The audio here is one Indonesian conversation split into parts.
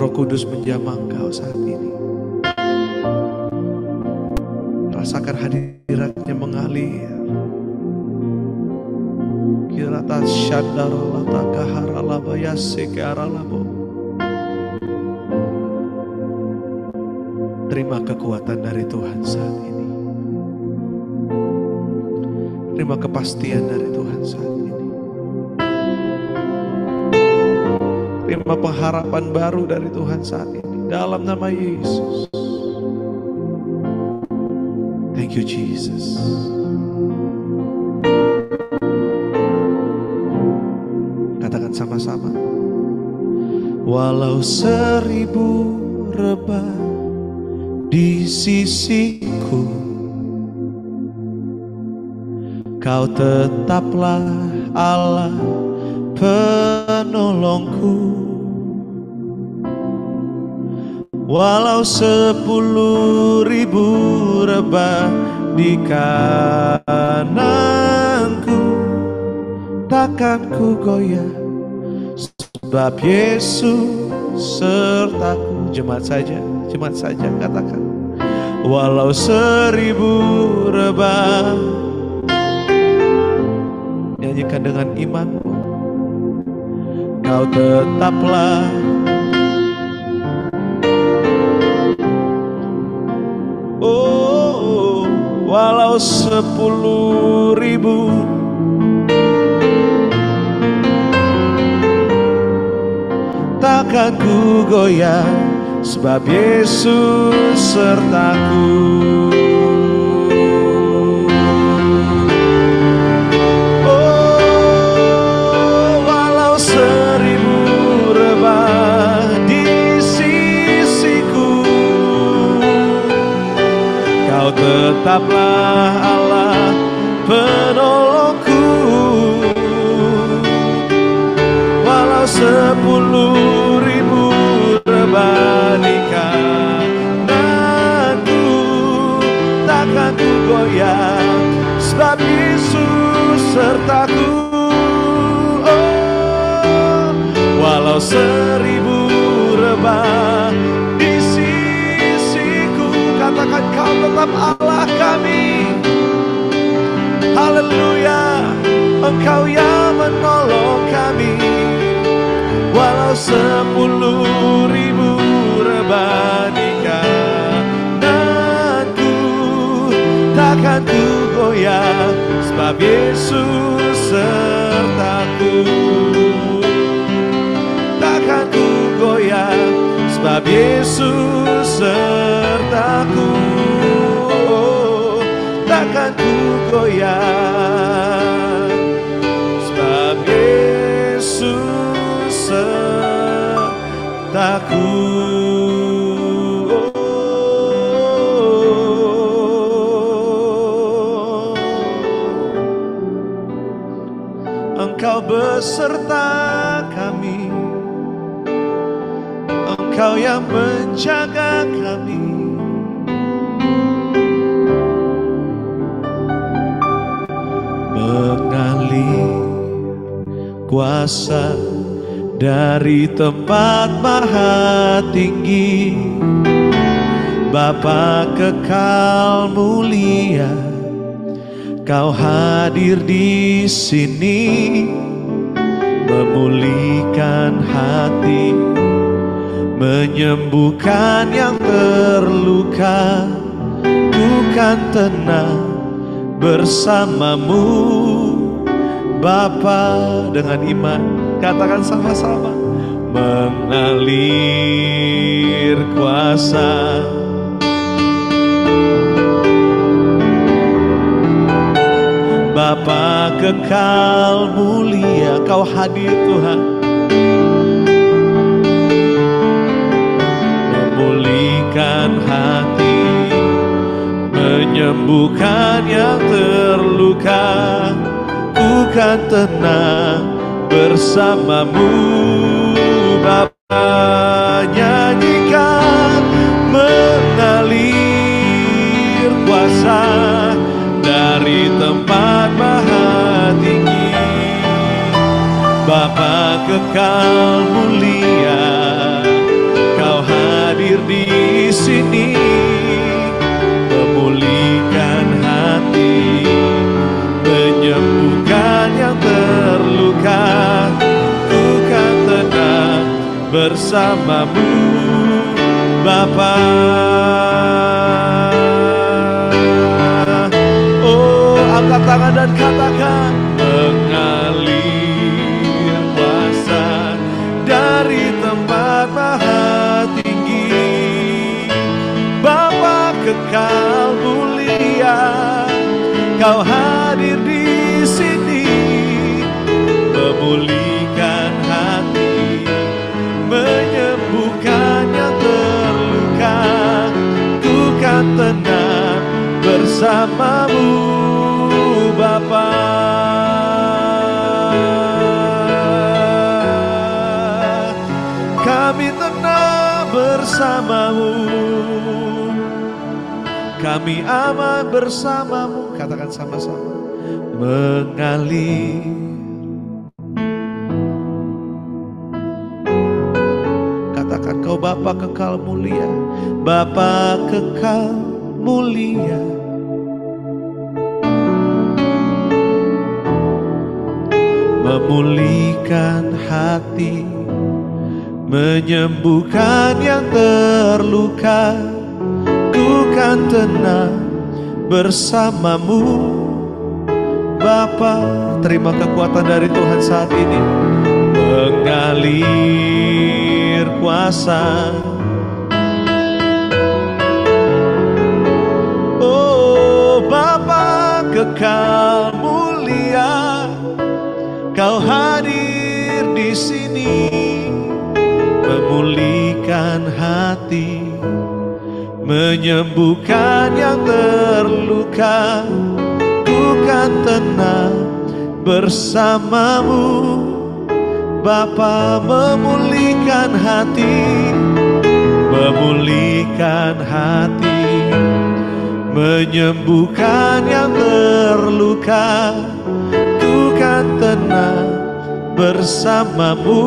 Roh Kudus menjamah engkau saat ini. Rasakan hadiratnya mengalir. Kirata syadara lata kahara laba yasike aralabo. Terima kekuatan dari Tuhan saat ini. Terima kepastian dari Tuhan saat ini. Terima pengharapan baru dari Tuhan saat ini. Dalam nama Yesus. Thank you Jesus. Katakan sama-sama. Walau 1000 rebah di sisiku, Kau tetaplah Allah penolongku. Walau 10.000 rebah di kananku, takkan ku goyah, sebab Yesus sertaku. Jemaat saja katakan. Walau 1000 rebah, nyanyikan dengan imanmu. Kau tetaplah walau 10.000 takkan ku goyah, sebab Yesus sertaku. Walau 1000 rebah di sisiku, Kau tetaplah Allah penolongku. Walau 10.000 rebah di kananku, takkan ku goyah, sebab Yesus sertaku. Walau 1000 rebah di sisiku, katakan Kau tetap Allah kami. Haleluya, Engkau yang menolong kami. Walau 10.000 rebah di kananku, takkan ku goyah, sebab Yesus sertaku. Takkan ku goyah, sebab Yesus sertaku. Takkan ku goyah, sebab Yesus sertaku. Engkau beserta kami, Engkau yang menjaga kami. Mengalir kuasa dari tempat maha tinggi, Bapa kekal mulia, Kau hadir di sini, memulihkan hati, menyembuhkan yang terluka. Ku kan tenang bersamamu, Bapa. Dengan iman katakan sama-sama. Mengalir kuasa Bapa kekal mulia, Kau hadir Tuhan, memulihkan hati, menyembuhkan yang terluka. Ku kan tenang bersamamu, Bapa. Nyanyikan mengalir kuasa dari tempat maha tinggi, Bapa kekal mulia, sini, memulihkan hati, menyembuhkan yang terluka. Ku kan tenang bersamamu, Bapa. Oh, angkat tangan dan katakan, mengalir kuasa dari tempat maha tinggi. Bapa kekal mulia, Kau hadir di sini, memulihkan hati, menyembuhkan yang terluka. Ku kan tenang bersamamu, Bapa. Kami tenang bersamamu, kami aman bersamamu. Katakan sama-sama, mengalir. Katakan, Kau Bapa kekal mulia, Bapa kekal mulia. Memulihkan hati, menyembuhkan yang terluka. Ku kan tenang bersamamu, Bapa. Terima kekuatan dari Tuhan saat ini. Mengalir kuasa, oh Bapa kekal mulia, Kau hadir di sini, memulihkan hati, menyembuhkan yang terluka. Ku kan tenang bersamamu, Bapa. Memulihkan hati, memulihkan hati, menyembuhkan yang terluka. Ku kan tenang bersamamu,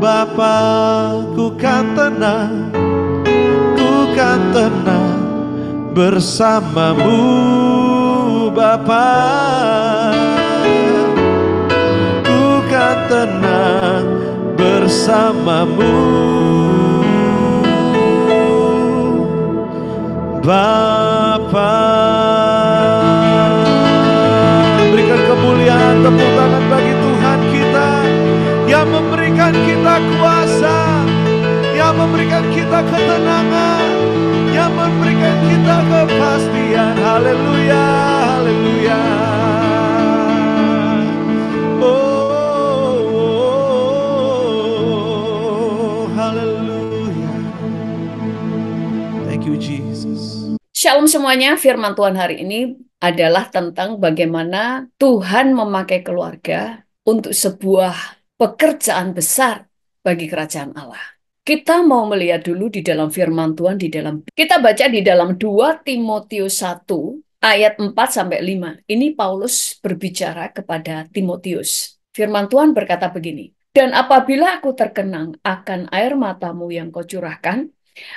Bapa. Ku kan tenang, ku kan tenang bersamamu, Bapa. Ku kan tenang bersamamu, Bapa. Berikan kemuliaan, tepuk tangan bagi Tuhan kita yang memberikan kita kuasa, yang memberikan kita ketenangan, yang memberikan kita kepastian. Haleluya, haleluya. Oh, haleluya. Thank you Jesus. Shalom semuanya, firman Tuhan hari ini adalah tentang bagaimana Tuhan memakai keluarga untuk sebuah pekerjaan besar bagi kerajaan Allah. Kita mau melihat dulu di dalam firman Tuhan, kita baca di dalam 2 Timotius 1 ayat 4-5. Ini Paulus berbicara kepada Timotius. Firman Tuhan berkata begini, "Dan apabila aku terkenang akan air matamu yang kau curahkan,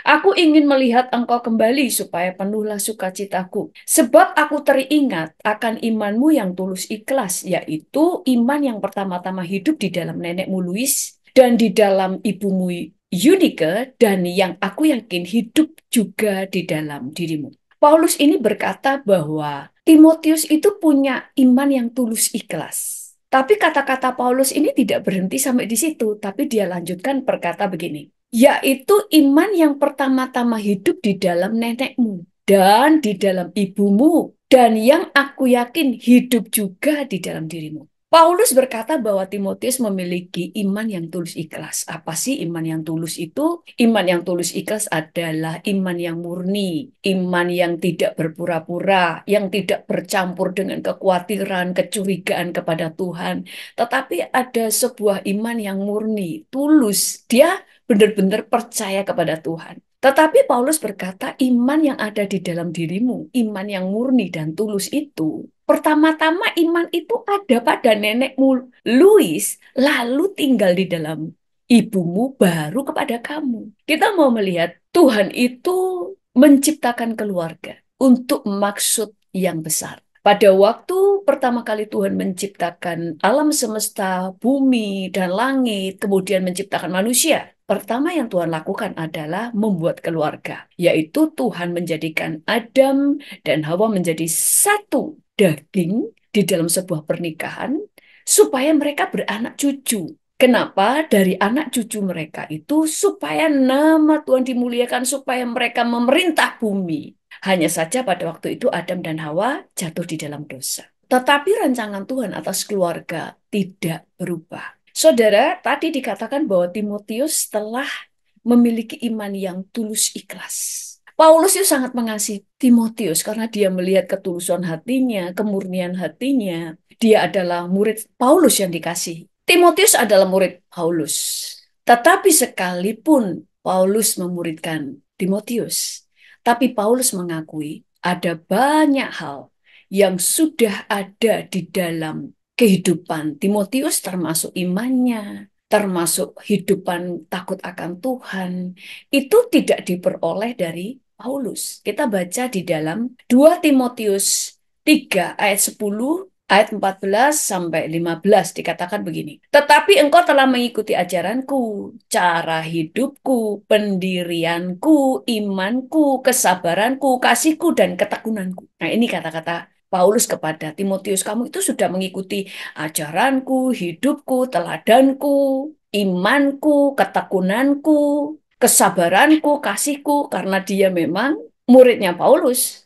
aku ingin melihat engkau kembali supaya penuhlah sukacitaku. Sebab aku teringat akan imanmu yang tulus ikhlas, yaitu iman yang pertama-tama hidup di dalam nenekmu Lois dan di dalam ibumu Eunike, dan yang aku yakin hidup juga di dalam dirimu." Paulus ini berkata bahwa Timotius itu punya iman yang tulus ikhlas. Tapi kata-kata Paulus ini tidak berhenti sampai di situ, tapi dia lanjutkan berkata begini, yaitu iman yang pertama-tama hidup di dalam nenekmu dan di dalam ibumu, dan yang aku yakin hidup juga di dalam dirimu. Paulus berkata bahwa Timotius memiliki iman yang tulus ikhlas. Apa sih iman yang tulus itu? Iman yang tulus ikhlas adalah iman yang murni, iman yang tidak berpura-pura, yang tidak bercampur dengan kekhawatiran, kecurigaan kepada Tuhan. Tetapi ada sebuah iman yang murni, tulus. Dia benar-benar percaya kepada Tuhan. Tetapi Paulus berkata iman yang ada di dalam dirimu, iman yang murni dan tulus itu, pertama-tama iman itu ada pada nenekmu Lois, lalu tinggal di dalam ibumu, baru kepada kamu. Kita mau melihat Tuhan itu menciptakan keluarga untuk maksud yang besar. Pada waktu pertama kali Tuhan menciptakan alam semesta, bumi, dan langit, kemudian menciptakan manusia, pertama yang Tuhan lakukan adalah membuat keluarga, yaitu Tuhan menjadikan Adam dan Hawa menjadi satu daging di dalam sebuah pernikahan, supaya mereka beranak cucu. Kenapa? Dari anak cucu mereka itu supaya nama Tuhan dimuliakan, supaya mereka memerintah bumi. Hanya saja pada waktu itu Adam dan Hawa jatuh di dalam dosa. Tetapi rancangan Tuhan atas keluarga tidak berubah. Saudara, tadi dikatakan bahwa Timotius telah memiliki iman yang tulus ikhlas. Paulus itu sangat mengasihi Timotius karena dia melihat ketulusan hatinya, kemurnian hatinya. Dia adalah murid Paulus yang dikasihi. Timotius adalah murid Paulus. Tetapi sekalipun Paulus memuridkan Timotius, tapi Paulus mengakui ada banyak hal yang sudah ada di dalam kehidupan Timotius, termasuk imannya, termasuk hidupan takut akan Tuhan, itu tidak diperoleh dari Paulus. Kita baca di dalam 2 Timotius 3 ayat 10 ayat 14 sampai 15 dikatakan begini. Tetapi engkau telah mengikuti ajaranku, cara hidupku, pendirianku, imanku, kesabaranku, kasihku, dan ketekunanku. Nah, ini kata-kata Paulus kepada Timotius, kamu itu sudah mengikuti ajaranku, hidupku, teladanku, imanku, ketekunanku, kesabaranku, kasihku, karena dia memang muridnya Paulus.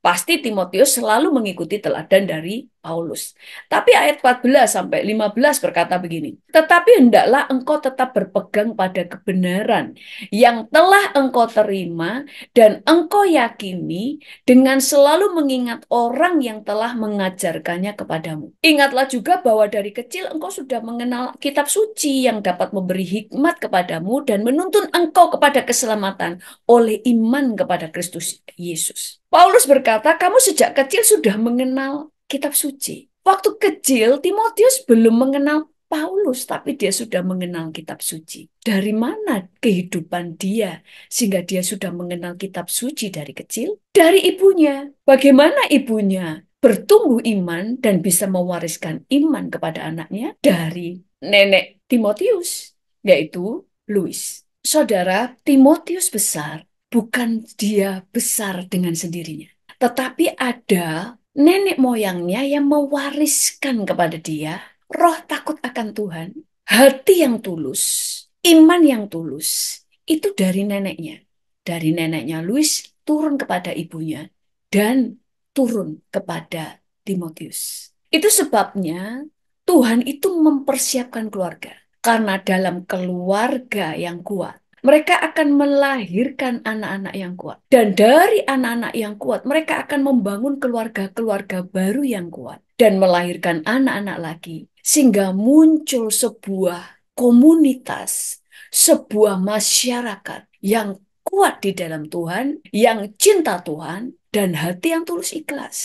Pasti Timotius selalu mengikuti teladan dari Paulus. Tapi ayat 14 sampai 15 berkata begini, tetapi hendaklah engkau tetap berpegang pada kebenaran yang telah engkau terima dan engkau yakini dengan selalu mengingat orang yang telah mengajarkannya kepadamu. Ingatlah juga bahwa dari kecil engkau sudah mengenal kitab suci yang dapat memberi hikmat kepadamu dan menuntun engkau kepada keselamatan oleh iman kepada Kristus Yesus. Paulus berkata, kamu sejak kecil sudah mengenal kitab suci. Waktu kecil, Timotius belum mengenal Paulus, tapi dia sudah mengenal kitab suci. Dari mana kehidupan dia sehingga dia sudah mengenal kitab suci dari kecil? Dari ibunya. Bagaimana ibunya bertumbuh iman dan bisa mewariskan iman kepada anaknya? Dari nenek Timotius, yaitu Louis. Saudara, Timotius besar bukan dia besar dengan sendirinya, tetapi ada nenek moyangnya yang mewariskan kepada dia roh takut akan Tuhan, hati yang tulus, iman yang tulus. Itu dari neneknya. Dari neneknya Louis turun kepada ibunya dan turun kepada Timotius. Itu sebabnya Tuhan itu mempersiapkan keluarga. Karena dalam keluarga yang kuat, mereka akan melahirkan anak-anak yang kuat. Dan dari anak-anak yang kuat, mereka akan membangun keluarga-keluarga baru yang kuat. Dan melahirkan anak-anak lagi. Sehingga muncul sebuah komunitas, sebuah masyarakat yang kuat di dalam Tuhan, yang cinta Tuhan, dan hati yang tulus ikhlas.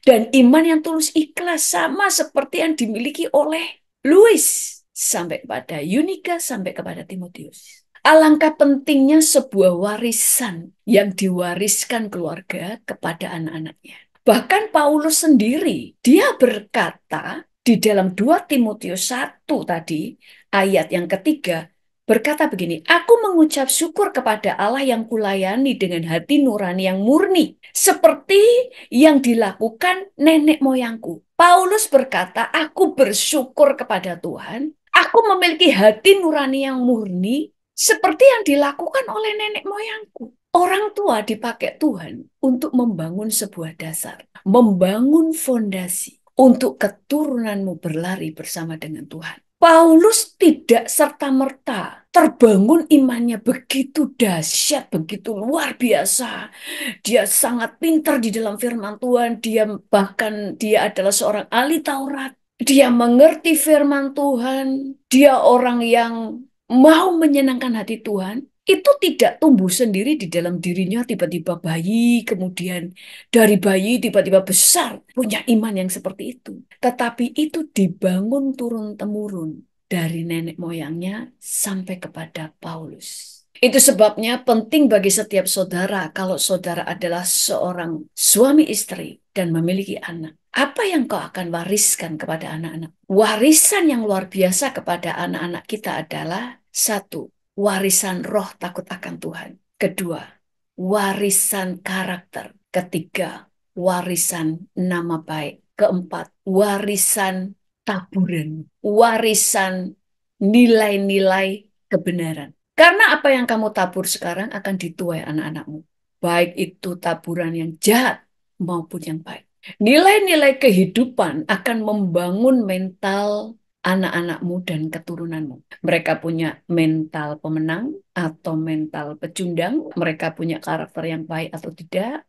Dan iman yang tulus ikhlas sama seperti yang dimiliki oleh Louis. Sampai kepada Yunika, sampai kepada Timotius. Alangkah pentingnya sebuah warisan yang diwariskan keluarga kepada anak-anaknya. Bahkan Paulus sendiri, dia berkata di dalam 2 Timotius 1 tadi, ayat yang ketiga, berkata begini, aku mengucap syukur kepada Allah yang kulayani dengan hati nurani yang murni, seperti yang dilakukan nenek moyangku. Paulus berkata, aku bersyukur kepada Tuhan, aku memiliki hati nurani yang murni, seperti yang dilakukan oleh nenek moyangku. Orang tua dipakai Tuhan untuk membangun sebuah dasar, membangun fondasi untuk keturunanmu berlari bersama dengan Tuhan. Paulus tidak serta-merta terbangun imannya begitu dahsyat, begitu luar biasa. Dia sangat pintar di dalam firman Tuhan. Dia adalah seorang ahli Taurat. Dia mengerti firman Tuhan. Dia orang yang mau menyenangkan hati Tuhan. Itu tidak tumbuh sendiri di dalam dirinya, tiba-tiba bayi, kemudian dari bayi tiba-tiba besar, punya iman yang seperti itu. Tetapi itu dibangun turun-temurun dari nenek moyangnya sampai kepada Paulus. Itu sebabnya penting bagi setiap saudara kalau saudara adalah seorang suami istri dan memiliki anak. Apa yang kau akan wariskan kepada anak-anak? Warisan yang luar biasa kepada anak-anak kita adalah satu, warisan roh takut akan Tuhan. Kedua, warisan karakter. Ketiga, warisan nama baik. Keempat, warisan taburan. Warisan nilai-nilai kebenaran. Karena apa yang kamu tabur sekarang akan dituai anak-anakmu. Baik itu taburan yang jahat maupun yang baik. Nilai-nilai kehidupan akan membangun mental anak-anakmu dan keturunanmu. Mereka punya mental pemenang atau mental pecundang. Mereka punya karakter yang baik atau tidak.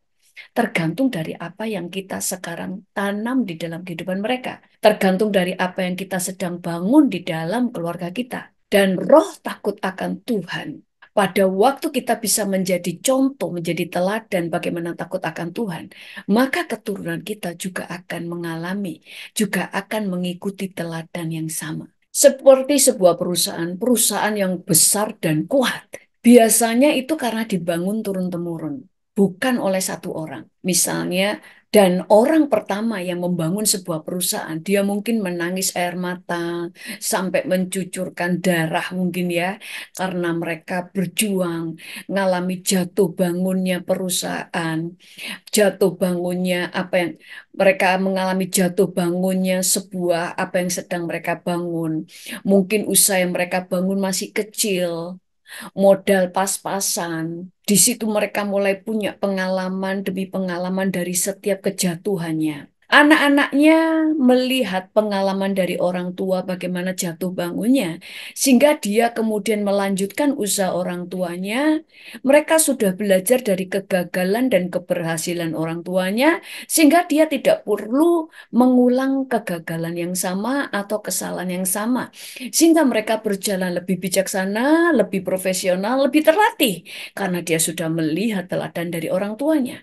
Tergantung dari apa yang kita sekarang tanam di dalam kehidupan mereka. Tergantung dari apa yang kita sedang bangun di dalam keluarga kita. Dan roh takut akan Tuhan. Pada waktu kita bisa menjadi contoh, menjadi teladan bagaimana takut akan Tuhan, maka keturunan kita juga akan mengalami, juga akan mengikuti teladan yang sama. Seperti sebuah perusahaan, perusahaan yang besar dan kuat. Biasanya itu karena dibangun turun-temurun, bukan oleh satu orang. Misalnya, dan orang pertama yang membangun sebuah perusahaan, dia mungkin menangis air mata, sampai mencucurkan darah mungkin ya, karena mereka berjuang, ngalami jatuh bangunnya perusahaan, jatuh bangunnya apa yang mereka mengalami jatuh bangunnya sebuah apa yang sedang mereka bangun. Mungkin usaha yang mereka bangun masih kecil, modal pas-pasan. Di situ mereka mulai punya pengalaman demi pengalaman dari setiap kejatuhannya. Anak-anaknya melihat pengalaman dari orang tua bagaimana jatuh bangunnya, sehingga dia kemudian melanjutkan usaha orang tuanya. Mereka sudah belajar dari kegagalan dan keberhasilan orang tuanya, sehingga dia tidak perlu mengulang kegagalan yang sama atau kesalahan yang sama. Sehingga mereka berjalan lebih bijaksana, lebih profesional, lebih terlatih. Karena dia sudah melihat teladan dari orang tuanya.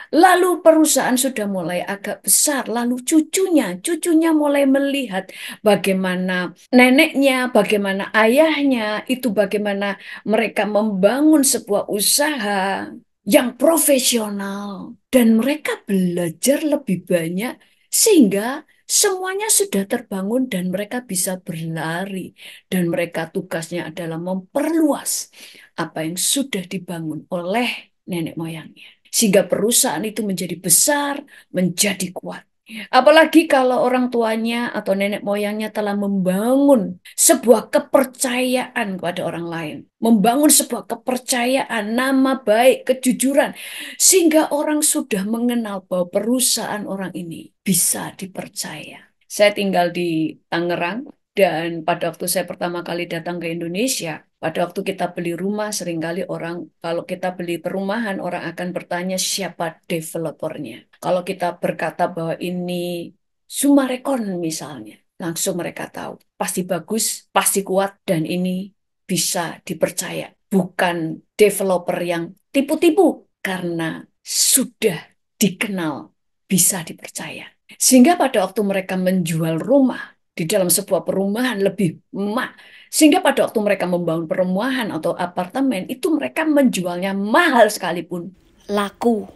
Lalu perusahaan sudah mulai agak besar, lalu cucunya mulai melihat bagaimana neneknya, bagaimana ayahnya, itu bagaimana mereka membangun sebuah usaha yang profesional. Dan mereka belajar lebih banyak sehingga semuanya sudah terbangun dan mereka bisa berlari. Dan mereka tugasnya adalah memperluas apa yang sudah dibangun oleh nenek moyangnya. Sehingga perusahaan itu menjadi besar, menjadi kuat. Apalagi kalau orang tuanya atau nenek moyangnya telah membangun sebuah kepercayaan kepada orang lain. Membangun sebuah kepercayaan, nama baik, kejujuran. Sehingga orang sudah mengenal bahwa perusahaan orang ini bisa dipercaya. Saya tinggal di Tangerang, dan pada waktu saya pertama kali datang ke Indonesia, pada waktu kita beli rumah, seringkali orang, kalau kita beli perumahan, orang akan bertanya siapa developernya. Kalau kita berkata bahwa ini Sumarekon misalnya, langsung mereka tahu. Pasti bagus, pasti kuat, dan ini bisa dipercaya. Bukan developer yang tipu-tipu, karena sudah dikenal, bisa dipercaya. Sehingga pada waktu mereka menjual rumah di dalam sebuah perumahan lebih sehingga pada waktu mereka membangun perumahan atau apartemen itu mereka menjualnya mahal sekalipun laku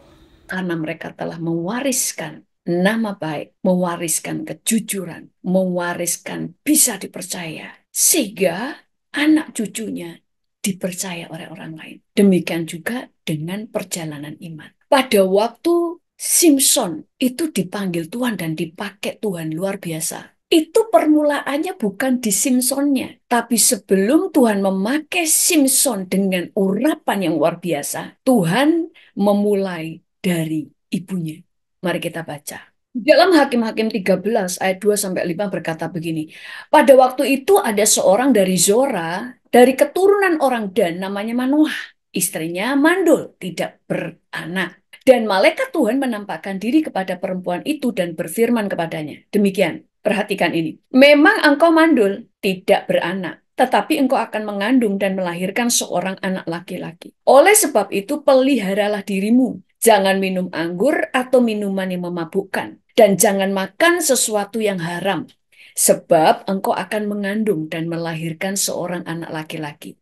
karena mereka telah mewariskan nama baik, mewariskan kejujuran, mewariskan bisa dipercaya sehingga anak cucunya dipercaya oleh orang lain. Demikian juga dengan perjalanan iman. Pada waktu Simpson itu dipanggil Tuhan dan dipakai Tuhan luar biasa. Itu permulaannya bukan di Simpsonnya, tapi sebelum Tuhan memakai Simpson dengan urapan yang luar biasa, Tuhan memulai dari ibunya. Mari kita baca. Dalam Hakim-Hakim 13 ayat 2 sampai 5 berkata begini. Pada waktu itu ada seorang dari Zora, dari keturunan orang Dan namanya Manoah. Istrinya mandul, tidak beranak. Dan malaikat Tuhan menampakkan diri kepada perempuan itu dan berfirman kepadanya. Demikian, perhatikan ini. Memang engkau mandul, tidak beranak. Tetapi engkau akan mengandung dan melahirkan seorang anak laki-laki. Oleh sebab itu, peliharalah dirimu. Jangan minum anggur atau minuman yang memabukkan. Dan jangan makan sesuatu yang haram. Sebab engkau akan mengandung dan melahirkan seorang anak laki-laki.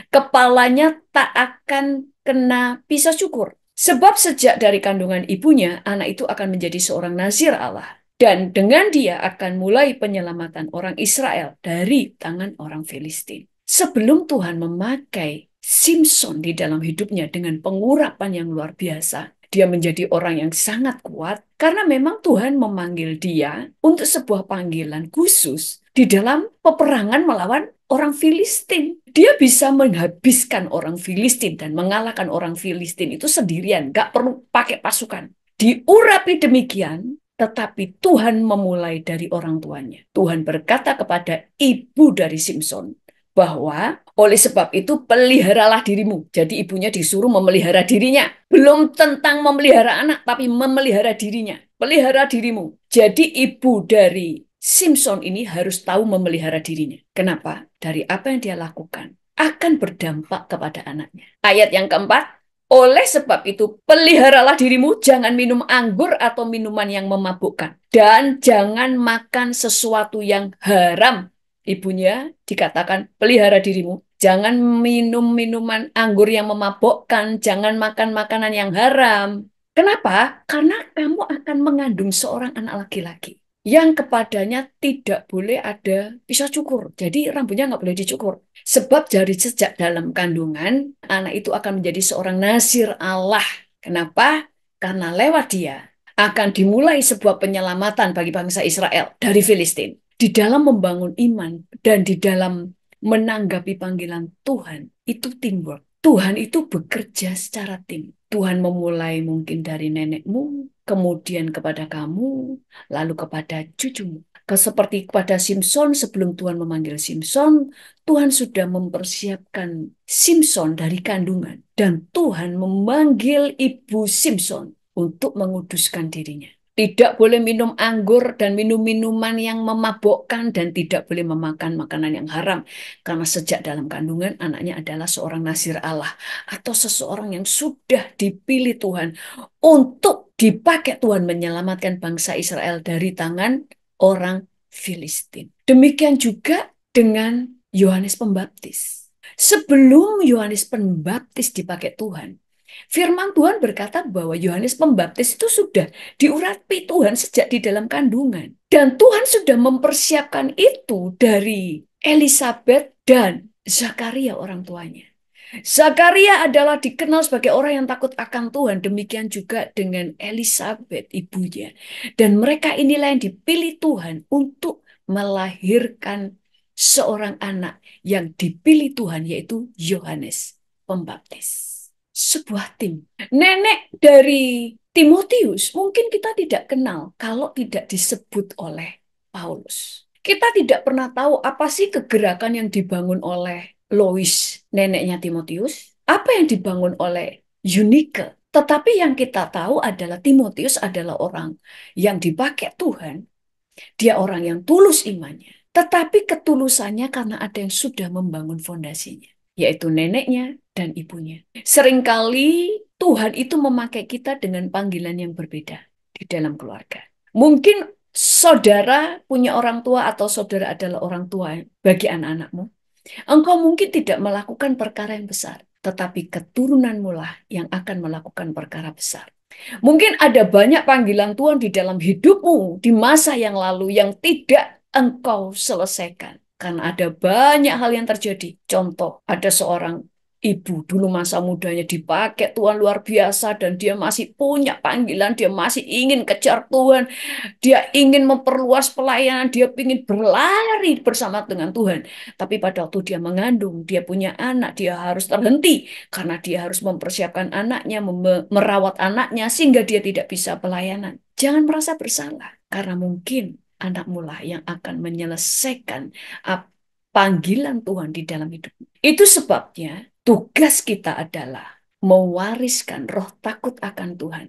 Kepalanya tak akan kena pisau cukur. Sebab sejak dari kandungan ibunya, anak itu akan menjadi seorang nazir Allah. Dan dengan dia akan mulai penyelamatan orang Israel dari tangan orang Filistin. Sebelum Tuhan memakai Simpson di dalam hidupnya dengan pengurapan yang luar biasa, dia menjadi orang yang sangat kuat karena memang Tuhan memanggil dia untuk sebuah panggilan khusus di dalam peperangan melawan orang Filistin. Dia bisa menghabiskan orang Filistin dan mengalahkan orang Filistin itu sendirian, gak perlu pakai pasukan. Diurapi demikian, tetapi Tuhan memulai dari orang tuanya. Tuhan berkata kepada ibu dari Simpson bahwa oleh sebab itu peliharalah dirimu. Jadi ibunya disuruh memelihara dirinya. Belum tentang memelihara anak, tapi memelihara dirinya. Pelihara dirimu. Jadi ibu dari Simpson ini harus tahu memelihara dirinya. Kenapa? Dari apa yang dia lakukan akan berdampak kepada anaknya. Ayat yang keempat, oleh sebab itu peliharalah dirimu, jangan minum anggur atau minuman yang memabukkan. Dan jangan makan sesuatu yang haram. Ibunya dikatakan pelihara dirimu. Jangan minum minuman anggur yang memabukkan, jangan makan makanan yang haram. Kenapa? Karena kamu akan mengandung seorang anak laki-laki yang kepadanya tidak boleh ada pisau cukur. Jadi rambutnya nggak boleh dicukur. Sebab dari sejak dalam kandungan, anak itu akan menjadi seorang nazir Allah. Kenapa? Karena lewat dia akan dimulai sebuah penyelamatan bagi bangsa Israel dari Filistin. Di dalam membangun iman dan di dalam menanggapi panggilan Tuhan, itu teamwork. Tuhan itu bekerja secara tim. Tuhan memulai mungkin dari nenekmu, kemudian kepada kamu, lalu kepada cucumu. Seperti kepada Simpson, sebelum Tuhan memanggil Simpson, Tuhan sudah mempersiapkan Simpson dari kandungan. Dan Tuhan memanggil ibu Simpson untuk menguduskan dirinya. Tidak boleh minum anggur dan minum minuman yang memabukkan dan tidak boleh memakan makanan yang haram. Karena sejak dalam kandungan anaknya adalah seorang nazir Allah atau seseorang yang sudah dipilih Tuhan untuk dipakai Tuhan menyelamatkan bangsa Israel dari tangan orang Filistin. Demikian juga dengan Yohanes Pembaptis. Sebelum Yohanes Pembaptis dipakai Tuhan, firman Tuhan berkata bahwa Yohanes Pembaptis itu sudah diurapi Tuhan sejak di dalam kandungan. Dan Tuhan sudah mempersiapkan itu dari Elizabeth dan Zakaria orang tuanya. Zakaria adalah dikenal sebagai orang yang takut akan Tuhan. Demikian juga dengan Elizabeth, ibunya. Dan mereka inilah yang dipilih Tuhan untuk melahirkan seorang anak yang dipilih Tuhan, yaitu Yohanes Pembaptis. Sebuah tim. Nenek dari Timotius mungkin kita tidak kenal kalau tidak disebut oleh Paulus. Kita tidak pernah tahu apa sih kegerakan yang dibangun oleh Lois, neneknya Timotius, apa yang dibangun oleh Eunike. Tetapi yang kita tahu adalah Timotius adalah orang yang dipakai Tuhan. Dia orang yang tulus imannya. Tetapi ketulusannya karena ada yang sudah membangun fondasinya, yaitu neneknya dan ibunya. Seringkali Tuhan itu memakai kita dengan panggilan yang berbeda di dalam keluarga. Mungkin saudara punya orang tua atau saudara adalah orang tua bagi anak-anakmu. Engkau mungkin tidak melakukan perkara yang besar, tetapi keturunanmu lah yang akan melakukan perkara besar. Mungkin ada banyak panggilan Tuhan di dalam hidupmu di masa yang lalu yang tidak engkau selesaikan. Karena ada banyak hal yang terjadi. Contoh, ada seorang ibu dulu masa mudanya dipakai Tuhan luar biasa dan dia masih punya panggilan, dia masih ingin kejar Tuhan, dia ingin memperluas pelayanan, dia ingin berlari bersama dengan Tuhan. Tapi pada waktu dia mengandung, dia punya anak, dia harus terhenti karena dia harus mempersiapkan anaknya, merawat anaknya sehingga dia tidak bisa pelayanan. Jangan merasa bersalah karena mungkin anakmu lah yang akan menyelesaikan panggilan Tuhan di dalam hidup. Itu sebabnya tugas kita adalah mewariskan roh takut akan Tuhan,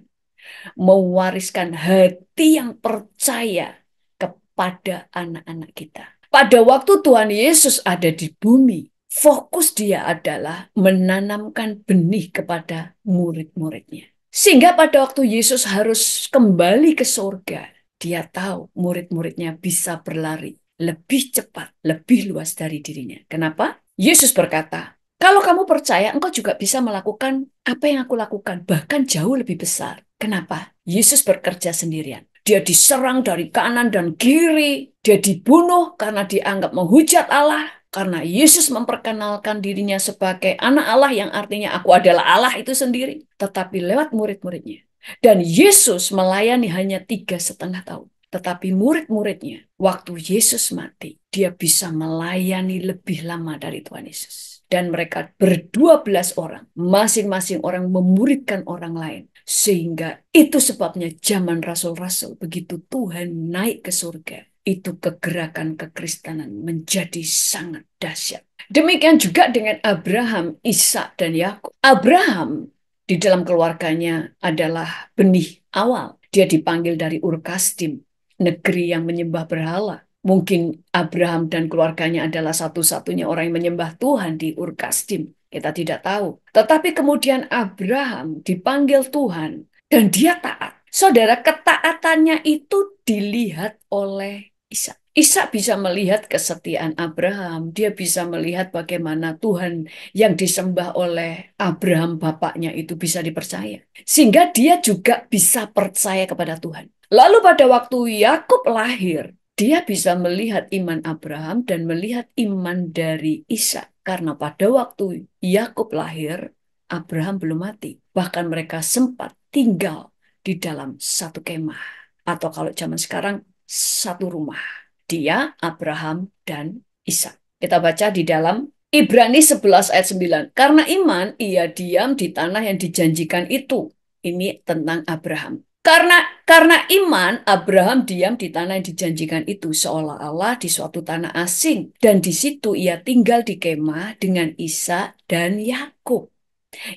mewariskan hati yang percaya kepada anak-anak kita. Pada waktu Tuhan Yesus ada di bumi, fokus dia adalah menanamkan benih kepada murid-muridnya. Sehingga pada waktu Yesus harus kembali ke surga, dia tahu murid-muridnya bisa berlari lebih cepat, lebih luas dari dirinya. Kenapa? Yesus berkata, Kalau kamu percaya, engkau juga bisa melakukan apa yang aku lakukan, bahkan jauh lebih besar. Kenapa? Yesus bekerja sendirian. Dia diserang dari kanan dan kiri. Dia dibunuh karena dianggap menghujat Allah. Karena Yesus memperkenalkan dirinya sebagai anak Allah yang artinya aku adalah Allah itu sendiri. Tetapi lewat murid-muridnya. Dan Yesus melayani hanya 3,5 tahun. Tetapi murid-muridnya, waktu Yesus mati, dia bisa melayani lebih lama dari Tuhan Yesus. Dan mereka ber-12 orang, masing-masing orang memuridkan orang lain. Sehingga itu sebabnya zaman rasul-rasul, begitu Tuhan naik ke surga, itu kegerakan kekristenan menjadi sangat dahsyat. Demikian juga dengan Abraham, Ishak, dan Yakub. Abraham di dalam keluarganya adalah benih awal. Dia dipanggil dari Ur Kasdim, negeri yang menyembah berhala. Mungkin Abraham dan keluarganya adalah satu-satunya orang yang menyembah Tuhan di Ur Kasdim. Kita tidak tahu. Tetapi kemudian Abraham dipanggil Tuhan dan dia taat. Saudara, ketaatannya itu dilihat oleh Ishak. Ishak bisa melihat kesetiaan Abraham. Dia bisa melihat bagaimana Tuhan yang disembah oleh Abraham bapaknya itu bisa dipercaya. Sehingga dia juga bisa percaya kepada Tuhan. Lalu pada waktu Yakub lahir, dia bisa melihat iman Abraham dan melihat iman dari Ishak. Karena pada waktu Yakub lahir, Abraham belum mati. Bahkan mereka sempat tinggal di dalam satu kemah. Atau kalau zaman sekarang, satu rumah. Dia, Abraham, dan Ishak. Kita baca di dalam Ibrani 11 ayat 9. Karena iman, ia diam di tanah yang dijanjikan itu. Ini tentang Abraham. Karena iman, Abraham diam di tanah yang dijanjikan itu seolah-olah di suatu tanah asing. Dan di situ ia tinggal di kemah dengan Ishak dan Yakub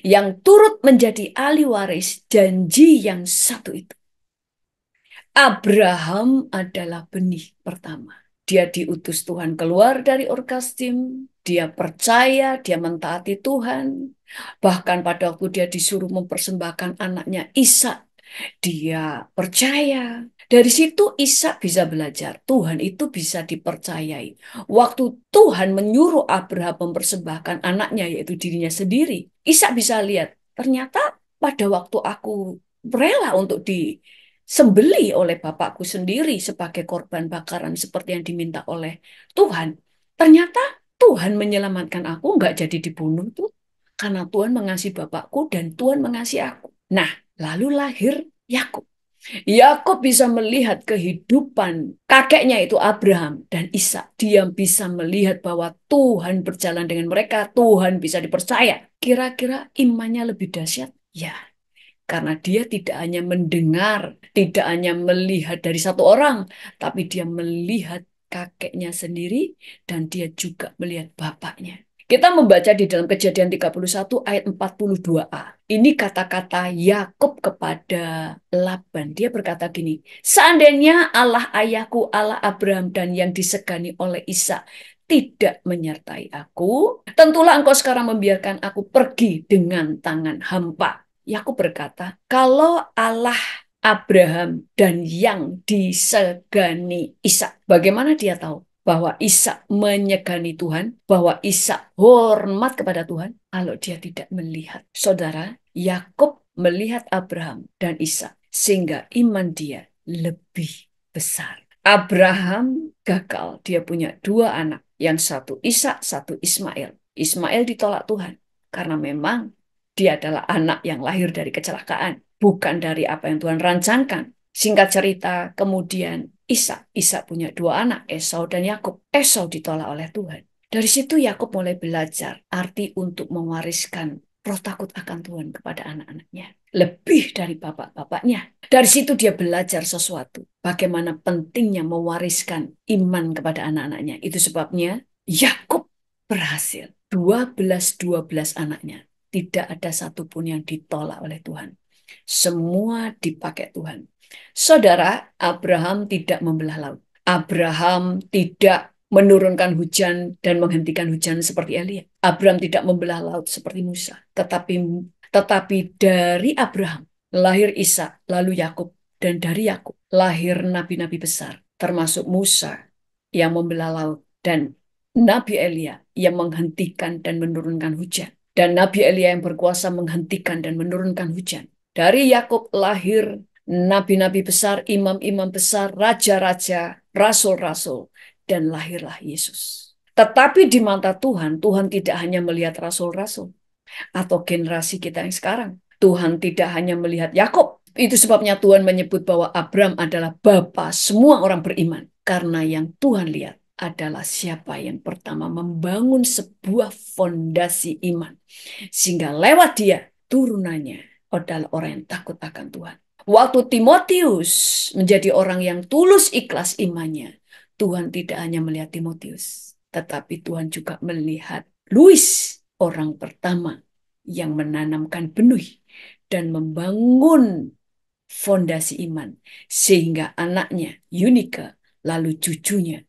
yang turut menjadi ahli waris janji yang satu itu. Abraham adalah benih pertama. Dia diutus Tuhan keluar dari Ur Kasdim. Dia percaya, dia mentaati Tuhan. Bahkan pada waktu dia disuruh mempersembahkan anaknya Ishak, dia percaya. Dari situ Ishak bisa belajar. Tuhan itu bisa dipercayai. Waktu Tuhan menyuruh Abraham mempersembahkan anaknya, yaitu dirinya sendiri, Ishak bisa lihat, ternyata pada waktu aku rela untuk disembelih oleh bapakku sendiri sebagai korban bakaran seperti yang diminta oleh Tuhan, ternyata Tuhan menyelamatkan aku, nggak jadi dibunuh tuh. Karena Tuhan mengasihi bapakku dan Tuhan mengasihi aku. Nah, lalu lahir Yakub. Yakub bisa melihat kehidupan kakeknya itu Abraham dan Ishak. Dia bisa melihat bahwa Tuhan berjalan dengan mereka, Tuhan bisa dipercaya. Kira-kira imannya lebih dahsyat? Ya, karena dia tidak hanya mendengar, tidak hanya melihat dari satu orang, tapi dia melihat kakeknya sendiri dan dia juga melihat bapaknya. Kita membaca di dalam Kejadian 31 ayat 42a. Ini kata-kata Yakub kepada Laban. Dia berkata gini, seandainya Allah ayahku, Allah Abraham dan yang disegani oleh Ishak tidak menyertai aku, tentulah engkau sekarang membiarkan aku pergi dengan tangan hampa. Yakub berkata, kalau Allah Abraham dan yang disegani Ishak, bagaimana dia tahu bahwa Ishak menyegani Tuhan, bahwa Ishak hormat kepada Tuhan, kalau dia tidak melihat? Saudara, Yakub melihat Abraham dan Ishak, sehingga iman dia lebih besar. Abraham gagal, dia punya dua anak, yang satu Ishak, satu Ismail. Ismail ditolak Tuhan, karena memang dia adalah anak yang lahir dari kecelakaan, bukan dari apa yang Tuhan rancangkan. Singkat cerita, kemudian Ishak punya dua anak, Esau dan Yakub. Esau ditolak oleh Tuhan. Dari situ Yakub mulai belajar arti untuk mewariskan roh takut akan Tuhan kepada anak-anaknya. Lebih dari bapak-bapaknya. Dari situ dia belajar sesuatu. Bagaimana pentingnya mewariskan iman kepada anak-anaknya. Itu sebabnya Yakub berhasil. 12 anaknya. Tidak ada satupun yang ditolak oleh Tuhan. Semua dipakai Tuhan. Saudara, Abraham tidak membelah laut. Abraham tidak menurunkan hujan dan menghentikan hujan seperti Elia. Abraham tidak membelah laut seperti Musa. Tetapi dari Abraham lahir Ishak, lalu Yakub, dan dari Yakub lahir nabi-nabi besar, termasuk Musa yang membelah laut dan Nabi Elia yang menghentikan dan menurunkan hujan. Dan Nabi Elia yang berkuasa menghentikan dan menurunkan hujan. Dari Yakub lahir nabi-nabi besar, imam-imam besar, raja-raja, rasul-rasul, dan lahirlah Yesus. Tetapi di mata Tuhan, Tuhan tidak hanya melihat rasul-rasul atau generasi kita yang sekarang. Tuhan tidak hanya melihat Yakub. Itu sebabnya Tuhan menyebut bahwa Abraham adalah bapa semua orang beriman. Karena yang Tuhan lihat adalah siapa yang pertama membangun sebuah fondasi iman. Sehingga lewat dia, turunannya adalah orang yang takut akan Tuhan. Waktu Timotius menjadi orang yang tulus ikhlas imannya, Tuhan tidak hanya melihat Timotius, tetapi Tuhan juga melihat Louis, orang pertama yang menanamkan benih dan membangun fondasi iman. Sehingga anaknya, Yunika, lalu cucunya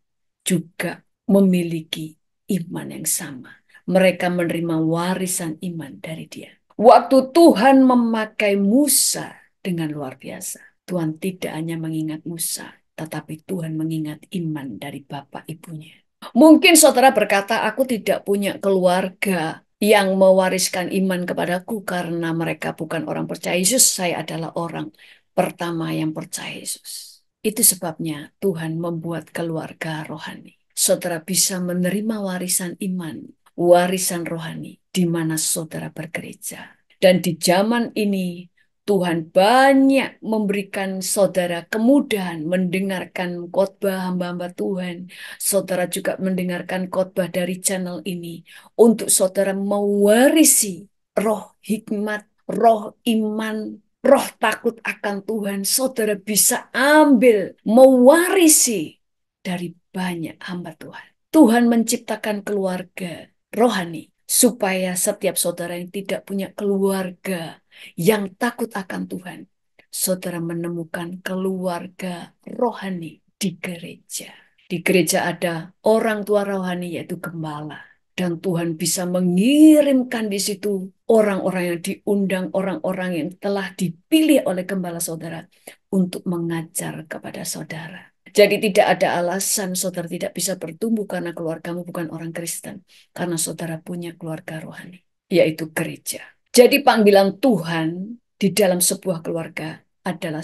juga memiliki iman yang sama. Mereka menerima warisan iman dari dia. Waktu Tuhan memakai Musa dengan luar biasa, Tuhan tidak hanya mengingat Musa, tetapi Tuhan mengingat iman dari bapak ibunya. Mungkin saudara berkata, aku tidak punya keluarga yang mewariskan iman kepadaku karena mereka bukan orang percaya Yesus. Saya adalah orang pertama yang percaya Yesus. Itu sebabnya Tuhan membuat keluarga rohani. Saudara bisa menerima warisan iman, warisan rohani, di mana saudara bergereja. Dan di zaman ini, Tuhan banyak memberikan saudara kemudahan mendengarkan khotbah hamba-hamba Tuhan. Saudara juga mendengarkan khotbah dari channel ini untuk saudara mewarisi roh hikmat, roh iman, roh takut akan Tuhan. Saudara bisa ambil, mewarisi dari banyak hamba Tuhan. Tuhan menciptakan keluarga rohani supaya setiap saudara yang tidak punya keluarga yang takut akan Tuhan, saudara menemukan keluarga rohani di gereja. Di gereja ada orang tua rohani yaitu gembala. Dan Tuhan bisa mengirimkan di situ orang-orang yang diundang, orang-orang yang telah dipilih oleh gembala saudara untuk mengajar kepada saudara. Jadi tidak ada alasan saudara tidak bisa bertumbuh karena keluargamu bukan orang Kristen. Karena saudara punya keluarga rohani, yaitu gereja. Jadi panggilan Tuhan di dalam sebuah keluarga adalah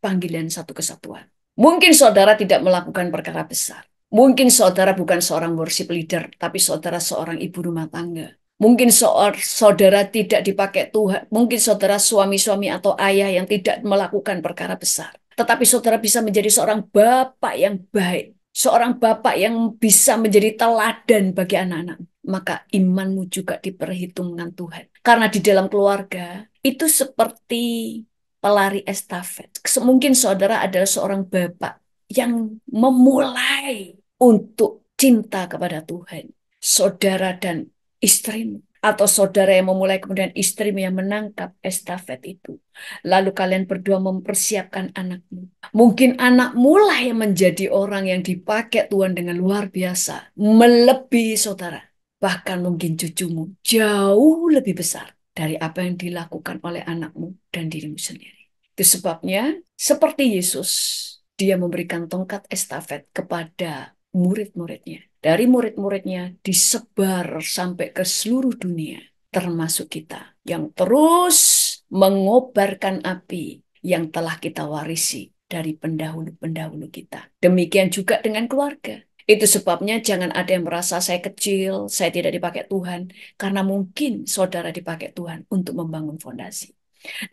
panggilan satu kesatuan. Mungkin saudara tidak melakukan perkara besar. Mungkin saudara bukan seorang worship leader, tapi saudara seorang ibu rumah tangga. Mungkin saudara tidak dipakai Tuhan. Mungkin saudara suami-suami atau ayah yang tidak melakukan perkara besar. Tetapi saudara bisa menjadi seorang bapak yang baik. Seorang bapak yang bisa menjadi teladan bagi anak-anak. Maka imanmu juga diperhitungkan Tuhan. Karena di dalam keluarga itu seperti pelari estafet. Mungkin saudara adalah seorang bapak yang memulai untuk cinta kepada Tuhan. Saudara dan istrimu. Atau saudara yang memulai kemudian istrimu yang menangkap estafet itu. Lalu kalian berdua mempersiapkan anakmu. Mungkin anakmu lah yang menjadi orang yang dipakai Tuhan dengan luar biasa. Melebihi saudara. Bahkan mungkin cucumu jauh lebih besar dari apa yang dilakukan oleh anakmu dan dirimu sendiri. Itu sebabnya seperti Yesus, dia memberikan tongkat estafet kepada murid-muridnya. Dari murid-muridnya disebar sampai ke seluruh dunia, termasuk kita, yang terus mengobarkan api yang telah kita warisi dari pendahulu-pendahulu kita. Demikian juga dengan keluarga. Itu sebabnya jangan ada yang merasa saya kecil, saya tidak dipakai Tuhan. Karena mungkin saudara dipakai Tuhan untuk membangun fondasi.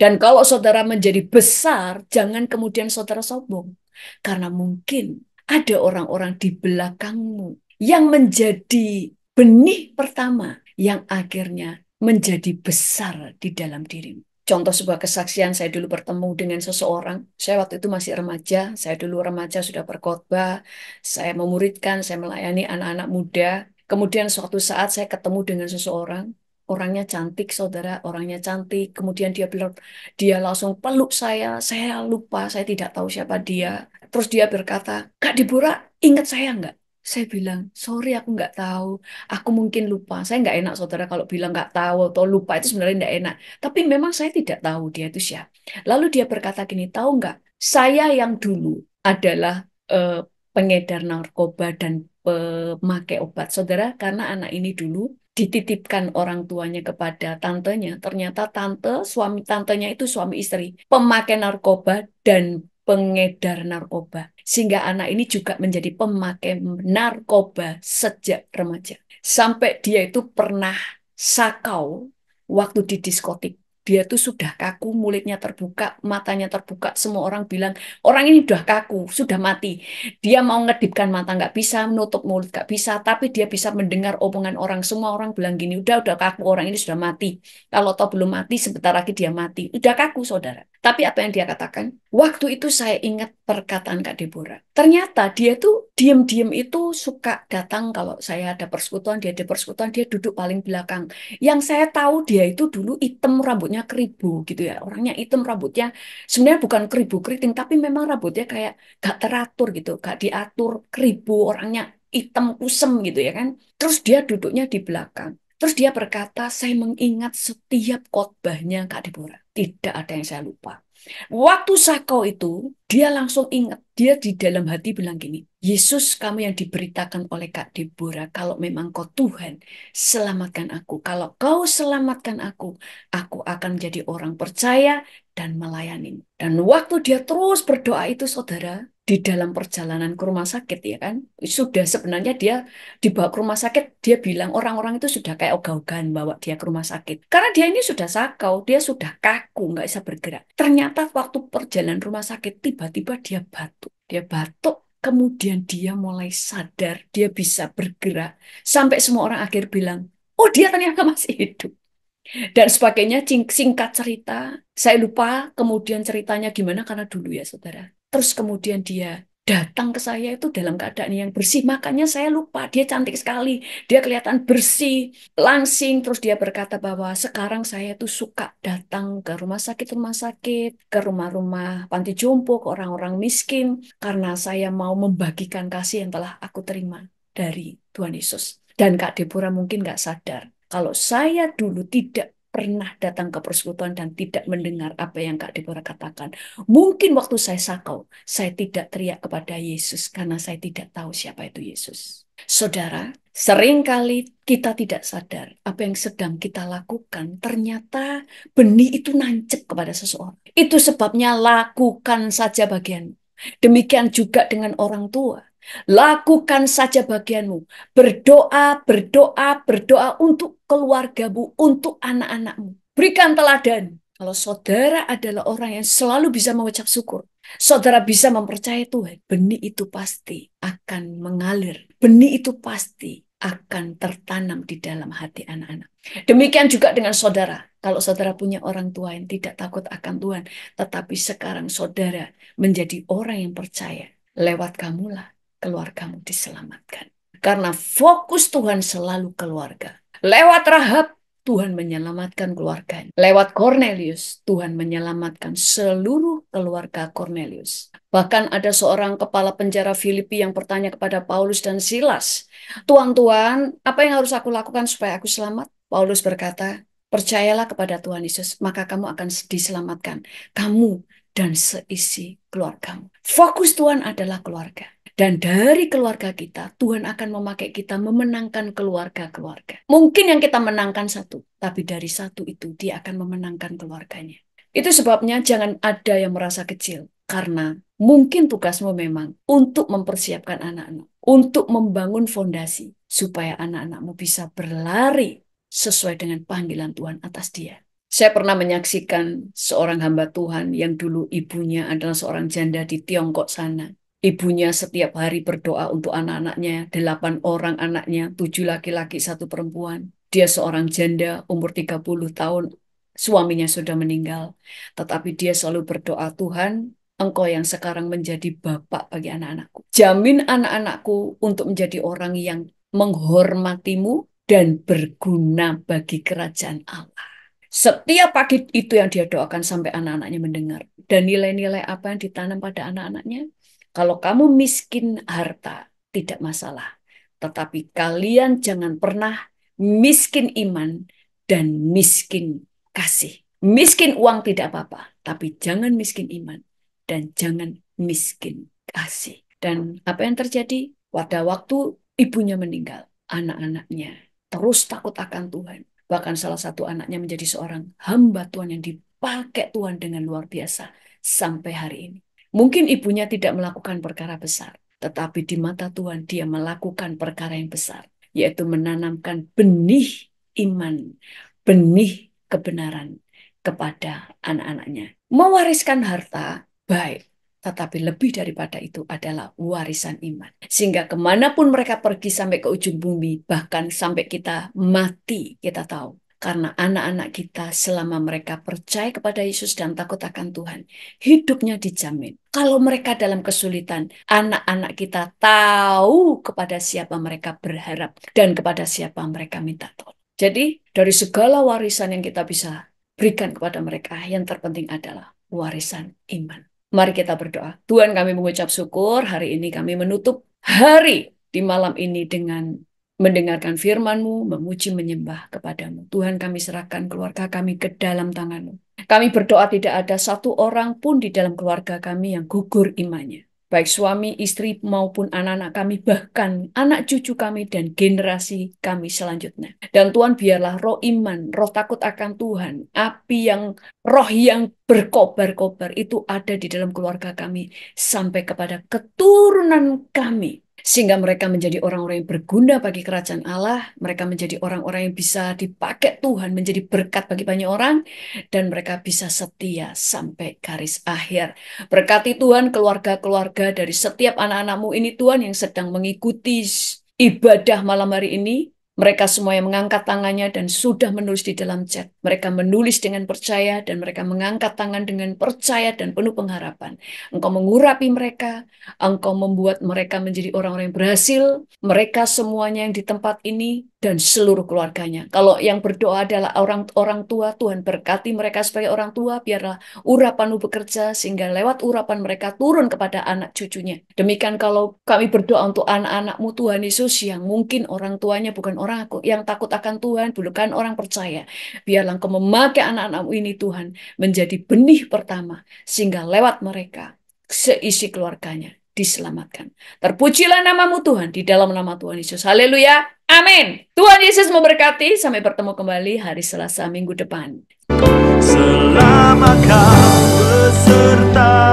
Dan kalau saudara menjadi besar, jangan kemudian saudara sombong. Karena mungkin ada orang-orang di belakangmu yang menjadi benih pertama yang akhirnya menjadi besar di dalam dirimu. Contoh sebuah kesaksian, saya dulu bertemu dengan seseorang. Saya waktu itu masih remaja. Saya dulu remaja sudah berkhotbah. Saya memuridkan, saya melayani anak-anak muda. Kemudian suatu saat saya ketemu dengan seseorang. Orangnya cantik, saudara. Orangnya cantik. Kemudian dia bilang, dia langsung peluk saya. Saya lupa, saya tidak tahu siapa dia. Terus dia berkata, Kak Deborah, ingat saya nggak? Saya bilang, sorry aku nggak tahu. Aku mungkin lupa. Saya nggak enak saudara kalau bilang nggak tahu atau lupa itu sebenarnya nggak enak. Tapi memang saya tidak tahu dia itu siapa. Lalu dia berkata gini, tahu nggak? Saya yang dulu adalah pengedar narkoba dan pemakai obat. Saudara, karena anak ini dulu dititipkan orang tuanya kepada tantenya. Ternyata suami tantenya itu suami istri, pemakai narkoba dan pengedar narkoba. Sehingga anak ini juga menjadi pemakai narkoba sejak remaja. Sampai dia itu pernah sakau waktu di diskotik. Dia tuh sudah kaku, mulutnya terbuka, matanya terbuka. Semua orang bilang, orang ini sudah kaku, sudah mati. Dia mau ngedipkan mata nggak bisa, menutup mulut nggak bisa, tapi dia bisa mendengar omongan orang. Semua orang bilang gini, udah kaku, orang ini sudah mati. Kalau toh belum mati, sebentar lagi dia mati. Udah kaku, saudara. Tapi apa yang dia katakan? Waktu itu saya ingat perkataan Kak Deborah. Ternyata dia tuh diam-diam itu suka datang kalau saya ada persekutuan, dia ada persekutuan, dia duduk paling belakang. Yang saya tahu dia itu dulu hitam rambutnya keribu gitu ya. Orangnya hitam rambutnya sebenarnya bukan keribu keriting, tapi memang rambutnya kayak gak teratur gitu, gak diatur, keribu, orangnya hitam kusem gitu ya kan. Terus dia duduknya di belakang. Terus dia berkata, saya mengingat setiap khotbahnya Kak Deborah. Tidak ada yang saya lupa. Waktu Sakau itu, dia langsung ingat. Dia di dalam hati bilang gini, Yesus, kamu yang diberitakan oleh Kak Deborah, kalau memang kau Tuhan, selamatkan aku. Kalau kau selamatkan aku akan jadi orang percaya dan melayani. Dan waktu dia terus berdoa itu, saudara, di dalam perjalanan ke rumah sakit ya kan, sudah sebenarnya dia dibawa ke rumah sakit, dia bilang orang-orang itu sudah kayak ogah-ogahan bawa dia ke rumah sakit. Karena dia ini sudah sakau, dia sudah kaku, nggak bisa bergerak. Ternyata waktu perjalanan rumah sakit, tiba-tiba dia batuk. Dia batuk, kemudian dia mulai sadar, dia bisa bergerak. Sampai semua orang akhir bilang, oh dia ternyata masih hidup. Dan sebagainya, singkat cerita, saya lupa kemudian ceritanya gimana karena dulu ya saudara. Terus kemudian dia datang ke saya itu dalam keadaan yang bersih. Makanya saya lupa, dia cantik sekali. Dia kelihatan bersih, langsing. Terus dia berkata bahwa sekarang saya tuh suka datang ke rumah sakit, ke rumah-rumah panti jompo, ke orang-orang miskin. Karena saya mau membagikan kasih yang telah aku terima dari Tuhan Yesus. Dan Kak Deborah mungkin nggak sadar. Kalau saya dulu tidak pernah datang ke persekutuan dan tidak mendengar apa yang Kak Deborah katakan, mungkin waktu saya sakau, saya tidak teriak kepada Yesus karena saya tidak tahu siapa itu Yesus. Saudara, seringkali kita tidak sadar apa yang sedang kita lakukan. Ternyata benih itu nancep kepada seseorang. Itu sebabnya lakukan saja bagian. Demikian juga dengan orang tua. Lakukan saja bagianmu. Berdoa, berdoa, berdoa untuk keluargamu, untuk anak-anakmu. Berikan teladan. Kalau saudara adalah orang yang selalu bisa mengucap syukur, saudara bisa mempercayai Tuhan, benih itu pasti akan mengalir. Benih itu pasti akan tertanam di dalam hati anak-anak. Demikian juga dengan saudara. Kalau saudara punya orang tua yang tidak takut akan Tuhan, tetapi sekarang saudara menjadi orang yang percaya, lewat kamulah keluargamu diselamatkan. Karena fokus Tuhan selalu keluarga. Lewat Rahab, Tuhan menyelamatkan keluarganya. Lewat Cornelius, Tuhan menyelamatkan seluruh keluarga Cornelius. Bahkan ada seorang kepala penjara Filipi yang bertanya kepada Paulus dan Silas, Tuan-tuan, apa yang harus aku lakukan supaya aku selamat? Paulus berkata, percayalah kepada Tuhan Yesus, maka kamu akan diselamatkan. Kamu dan seisi keluargamu. Fokus Tuhan adalah keluarga. Dan dari keluarga kita, Tuhan akan memakai kita memenangkan keluarga-keluarga. Mungkin yang kita menangkan satu, tapi dari satu itu dia akan memenangkan keluarganya. Itu sebabnya jangan ada yang merasa kecil. Karena mungkin tugasmu memang untuk mempersiapkan anak-anak. Untuk membangun fondasi. Supaya anak-anakmu bisa berlari sesuai dengan panggilan Tuhan atas dia. Saya pernah menyaksikan seorang hamba Tuhan yang dulu ibunya adalah seorang janda di Tiongkok sana. Ibunya setiap hari berdoa untuk anak-anaknya, 8 orang anaknya, 7 laki-laki, 1 perempuan. Dia seorang janda umur 30 tahun, suaminya sudah meninggal. Tetapi dia selalu berdoa, Tuhan, Engkau yang sekarang menjadi bapak bagi anak-anakku. Jamin anak-anakku untuk menjadi orang yang menghormatimu dan berguna bagi kerajaan Allah. Setiap pagi itu yang dia doakan sampai anak-anaknya mendengar. Dan nilai-nilai apa yang ditanam pada anak-anaknya? Kalau kamu miskin harta, tidak masalah. Tetapi kalian jangan pernah miskin iman dan miskin kasih. Miskin uang tidak apa-apa, tapi jangan miskin iman dan jangan miskin kasih. Dan apa yang terjadi? Pada waktu ibunya meninggal, anak-anaknya terus takut akan Tuhan. Bahkan salah satu anaknya menjadi seorang hamba Tuhan yang dipakai Tuhan dengan luar biasa sampai hari ini. Mungkin ibunya tidak melakukan perkara besar, tetapi di mata Tuhan dia melakukan perkara yang besar, yaitu menanamkan benih iman, benih kebenaran kepada anak-anaknya. Mewariskan harta, baik. Tetapi lebih daripada itu adalah warisan iman. Sehingga kemanapun mereka pergi sampai ke ujung bumi, bahkan sampai kita mati, kita tahu. Karena anak-anak kita selama mereka percaya kepada Yesus dan takut akan Tuhan, hidupnya dijamin. Kalau mereka dalam kesulitan, anak-anak kita tahu kepada siapa mereka berharap dan kepada siapa mereka minta tolong. Jadi dari segala warisan yang kita bisa berikan kepada mereka, yang terpenting adalah warisan iman. Mari kita berdoa. Tuhan, kami mengucap syukur hari ini kami menutup hari di malam ini dengan mendengarkan firman-Mu, memuji menyembah kepadamu. Tuhan, kami serahkan keluarga kami ke dalam tangan-Mu. Kami berdoa tidak ada satu orang pun di dalam keluarga kami yang gugur imannya. Baik suami, istri maupun anak-anak kami, bahkan anak cucu kami dan generasi kami selanjutnya. Dan Tuhan biarlah roh iman, roh takut akan Tuhan, api yang roh yang berkobar-kobar itu ada di dalam keluarga kami sampai kepada keturunan kami. Sehingga mereka menjadi orang-orang yang berguna bagi kerajaan Allah. Mereka menjadi orang-orang yang bisa dipakai Tuhan menjadi berkat bagi banyak orang. Dan mereka bisa setia sampai garis akhir. Berkati Tuhan keluarga-keluarga dari setiap anak-anak-Mu ini Tuhan yang sedang mengikuti ibadah malam hari ini. Mereka semua yang mengangkat tangannya dan sudah menulis di dalam chat. Mereka menulis dengan percaya dan mereka mengangkat tangan dengan percaya dan penuh pengharapan. Engkau mengurapi mereka, Engkau membuat mereka menjadi orang-orang yang berhasil. Mereka semuanya yang di tempat ini dan seluruh keluarganya. Kalau yang berdoa adalah orang-orang tua, Tuhan berkati mereka sebagai orang tua, biarlah urapan-Mu bekerja sehingga lewat urapan mereka turun kepada anak cucunya. Demikian kalau kami berdoa untuk anak-anak-Mu Tuhan Yesus yang mungkin orang tuanya bukan orang yang takut akan Tuhan, bukan orang percaya. Biarlah Engkau memakai anak-anak-Mu ini Tuhan menjadi benih pertama sehingga lewat mereka seisi keluarganya diselamatkan. Terpujilah nama-Mu Tuhan di dalam nama Tuhan Yesus. Haleluya. Amin. Tuhan Yesus memberkati. Sampai bertemu kembali hari Selasa minggu depan. Selama kau beserta